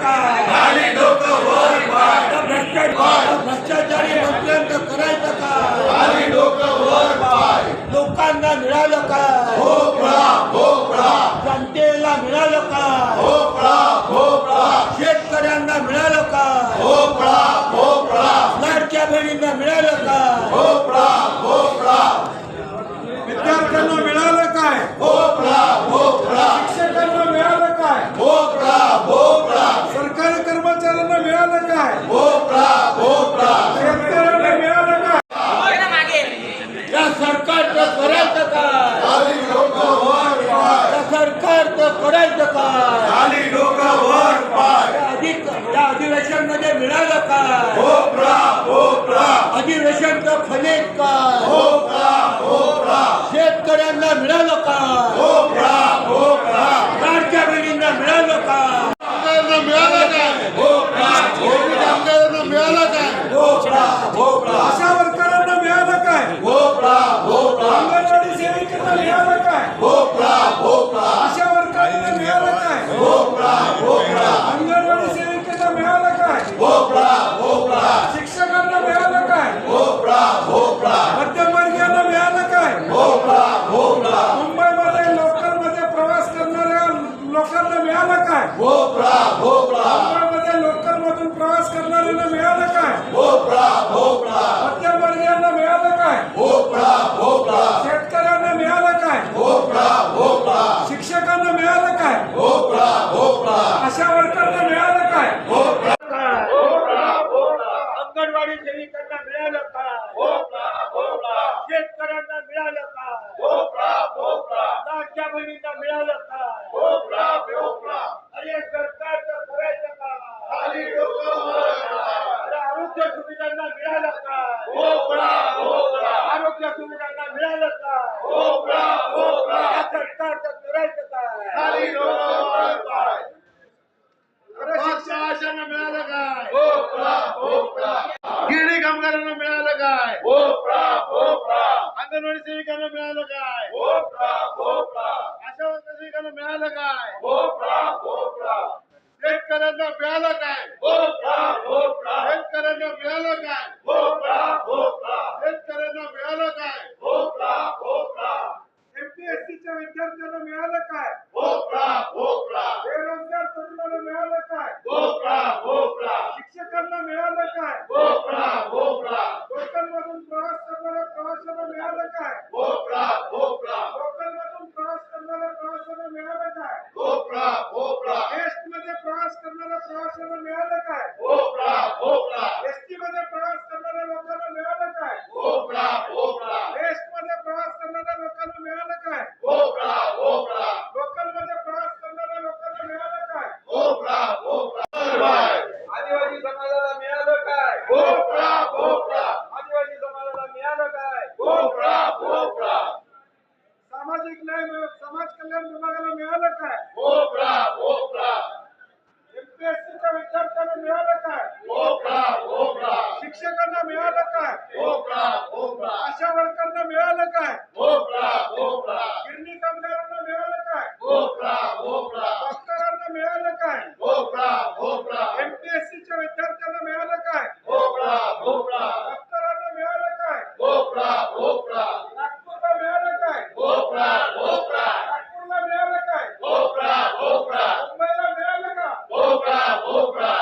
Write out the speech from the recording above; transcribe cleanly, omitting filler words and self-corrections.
काय? खाली डोकं वर पाय, भ्रष्टाचारी मंत्र्यांचं करायचं काय? खाली डोकं वर पाय, लोकांना मिळालं काय? भोपळा भोपळा, जनतेला मिळालं काय? भोपळा भोपळा, शेतकऱ्यांना मिळालं काय? भोपळा भोपळा, लाडक्या बहिणींना मिळालं काय? भोपळा भोपळा, विद्यार्थ्यांना मिळालं काय? भोपळा भोपळा, शिक्षकांना मिळालं काय? भोपळा भोपळा, सरकारी कर्मचाऱ्यांना मिळालं काय? भोपळा भोपळा, शेतकऱ्यांना मिळालं काय? या सरकारचं करायचं काय? खाली डोकं वर पाय, या सरकारचं करायचं काय? खाली डोकं वर पाय, या अधिवेशनमध्ये मिळालं काय? भोपळा भोपळा, अधिवेशनचं फलित काय? भोपळा भोपळा, शेतकऱ्यांना मिळालं काय? भोपळा भोपळा, लाडक्या बहिणींना मिळालं काय? कामगारांना मिळालं काय? भोपळा भोपळा, कामगारांना मिळालं काय? भोपळा भोपळा, आशा वर्करांना मिळालं काय? भोपळा भोपळा, अंगणवाडी सेविकांना मिळालं काय? भोपळा भोपळा, आशा वर्करांना मिळालं काय? भोपळा भोपळा, अंगणवाडी सेविकांना मिळालं काय? भोपळा भोपळा, शिक्षकांना मिळालं काय? भोपळा भोपळा, मध्यमवर्गीयांना मिळालं काय? भोपळा भोपळा, मुंबईमध्ये लोकलमध्ये प्रवास करणाऱ्या लोकांना मिळालं काय? भोपळा भोपळा, मुंबईमध्ये लोकलमधून प्रवास करणाऱ्यांना मिळालं काय? भोपळा भोपळा, मध्यमवर्गीयांना मिळालं काय? भोपळा भोपळा, शेतकऱ्यांना मिळालं काय? भोपळा भोपळा, शिक्षकांना मिळालं काय? भोपळा भोपळा, आशा वर्करांना मिळालं काय? भोपळा भोपळा, अंगणवाडी सेविकांना मिळालं काय? भोपळा भोपळा, शेतकऱ्यांना मिळालं काय? भोपळा भोपळा, लाडक्या बहिणींना मिळालं काय? भोपळा भोपळा, अरे सरकारचं करायचं काय? खाली डोकं वर पाय, अरे आरोग्य सुविधांना मिळालं काय? भोपळा भोपळा, आरोग्य सुविधांना मिळालं काय? भोपळा भोपळा, या सरकारचं करायचं काय? खाली डोकं वर पाय, अरे शिक्षकांना मिळालं काय? भोपळा भोपळा, गिरणी कामगारांना मिळालं काय? भोपळा भोपळा, अंगणवाडी सेविकांना मिळालं काय? भोपळा भोपळा, आशा वर्कर सेविकांना मिळालं काय? भोपळा भोपळा, शेतकऱ्यांना मिळालं काय? भोपळा भोपळा, शेतकऱ्यांना मिळालं काय? भोपळा भोपळा, शेतकऱ्यांना मिळालं काय? भोपळा भोपळा, एमपीएससीच्या विद्यार्थ्यांना मिळालं काय? भोपळा भोपळा, बेरोजगार तरुणांना मिळालं काय? भोपळा भोपळा, शिक्षकांना मिळालं काय? भोपळा भोपळा, लोकलमधून प्रवास करणाऱ्या प्रवाशांना मिळालं काय? भोपळा भोपळा, लोकलमधून प्रवास करणाऱ्या प्रवाशांना मिळालं काय? भोपळा भोपळा, एसटीमध्ये प्रवास करणाऱ्या प्रवाशांना मिळालं काय? भोपळा भोपळा, एसटी मध्ये प्रवास करणाऱ्या लोकांना मिळालं काय? भोपळा भोपळा, मध्ये प्रवास करणाऱ्या लोकांना मिळालं काय? भोपळा भोपळा, लोकलमध्ये प्रवास करणाऱ्या लोकांना मिळालं काय? भोपळा भोपळा, आदिवासी समाजाला मिळालं काय? भोपळा भोपळा, आदिवासी समाजाला मिळालं काय? भोपळा भोपळा, सामाजिक न्याय समाज कल्याण विभागाला मिळालं काय? भोपळा भोपळा, एमपीएससीच्या विद्यार्थ्यांना मिळालं काय? भोपळा भोपळा, शिक्षकांना मिळालं काय? भोपळा भोपळा, आशा वर्करांना मिळालं काय? भोपळा भोपळा, गिरणी कामगारांना मिळालं काय? भोपळा भोपळा, डॉक्टरांना मिळालं काय? भोपळा भोपळा, एमपीएससीच्या विद्यार्थ्यांना मिळालं काय? भोपळा भोपळा, डॉक्टरांना मिळालं काय? भोपळा भोपळा, नागपूरला मिळालं काय? भोपळा भोपळा, नागपूरला मिळालं काय? भोपळा भोपळा, मुंबईला मिळालं का? भोपळा भोपळा,